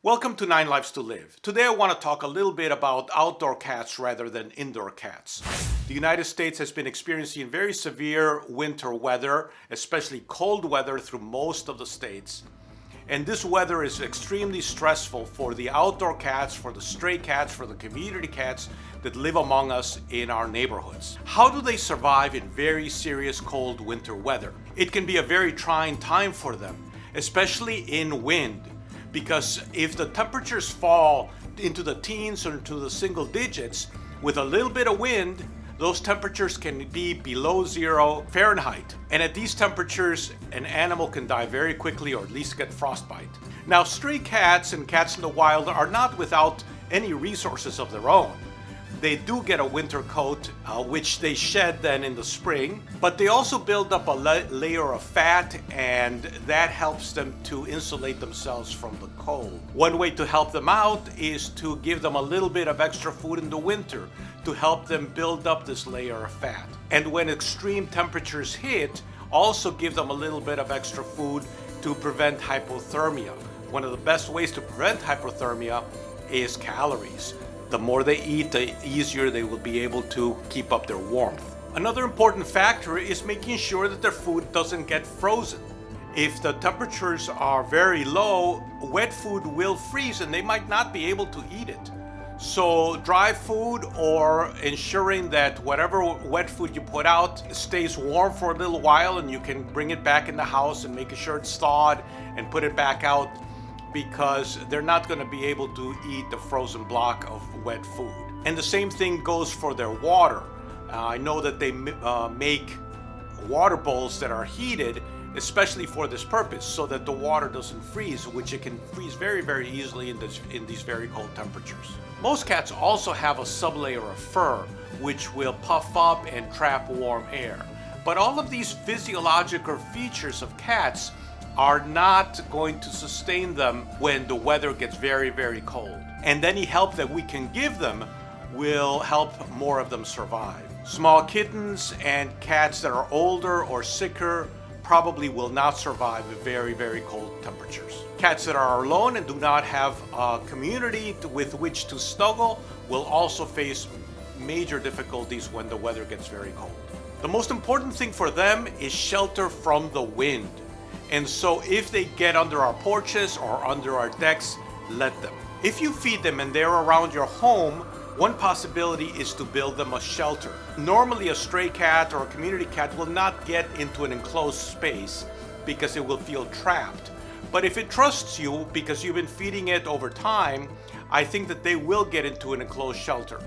Welcome to 9 Lives to Live. Today I want to talk a little bit about outdoor cats rather than indoor cats. The United States has been experiencing very severe winter weather, especially cold weather through most of the states. And this weather is extremely stressful for the outdoor cats, for the stray cats, for the community cats that live among us in our neighborhoods. How do they survive in very serious cold winter weather? It can be a very trying time for them, especially in wind. Because if the temperatures fall into the teens or into the single digits, with a little bit of wind, those temperatures can be below 0 Fahrenheit. And at these temperatures, an animal can die very quickly or at least get frostbite. Now, stray cats and cats in the wild are not without any resources of their own. They do get a winter coat, which they shed then in the spring, but they also build up a layer of fat, and that helps them to insulate themselves from the cold. One way to help them out is to give them a little bit of extra food in the winter to help them build up this layer of fat. And when extreme temperatures hit, also give them a little bit of extra food to prevent hypothermia. One of the best ways to prevent hypothermia is calories. The more they eat, the easier they will be able to keep up their warmth. Another important factor is making sure that their food doesn't get frozen. If the temperatures are very low, wet food will freeze and they might not be able to eat it. So dry food, or ensuring that whatever wet food you put out stays warm for a little while and you can bring it back in the house and make sure it's thawed and put it back out, because they're not going to be able to eat the frozen block of wet food. And the same thing goes for their water. I know that they make water bowls that are heated especially for this purpose, so that the water doesn't freeze, which it can freeze very, very easily in these very cold temperatures. Most cats also have a sublayer of fur, which will puff up and trap warm air. But all of these physiological features of cats are not going to sustain them when the weather gets very, very cold. And any help that we can give them will help more of them survive. Small kittens and cats that are older or sicker probably will not survive at very, very cold temperatures. Cats that are alone and do not have a community with which to snuggle will also face major difficulties when the weather gets very cold. The most important thing for them is shelter from the wind. And so if they get under our porches or under our decks, let them. If you feed them and they're around your home, one possibility is to build them a shelter. Normally a stray cat or a community cat will not get into an enclosed space because it will feel trapped. But if it trusts you because you've been feeding it over time, I think that they will get into an enclosed shelter.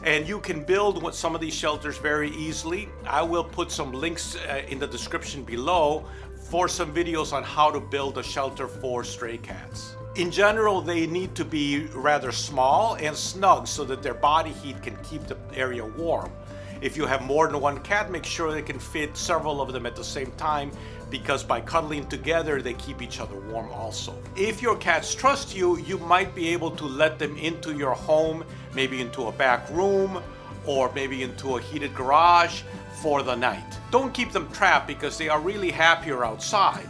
And you can build some of these shelters very easily. I will put some links in the description below for some videos on how to build a shelter for stray cats. In general, they need to be rather small and snug so that their body heat can keep the area warm. If you have more than one cat, make sure they can fit several of them at the same time, because by cuddling together, they keep each other warm also. If your cats trust you, you might be able to let them into your home, maybe into a back room, or maybe into a heated garage for the night. Don't keep them trapped because they are really happier outside.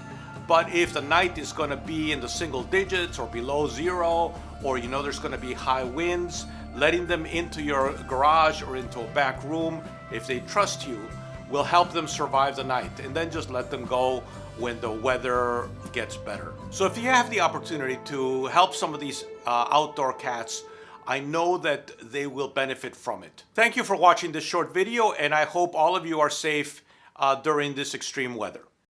But if the night is going to be in the single digits or below 0, or there's going to be high winds, letting them into your garage or into a back room, if they trust you, will help them survive the night. And then just let them go when the weather gets better. So if you have the opportunity to help some of these outdoor cats, I know that they will benefit from it. Thank you for watching this short video, and I hope all of you are safe during this extreme weather.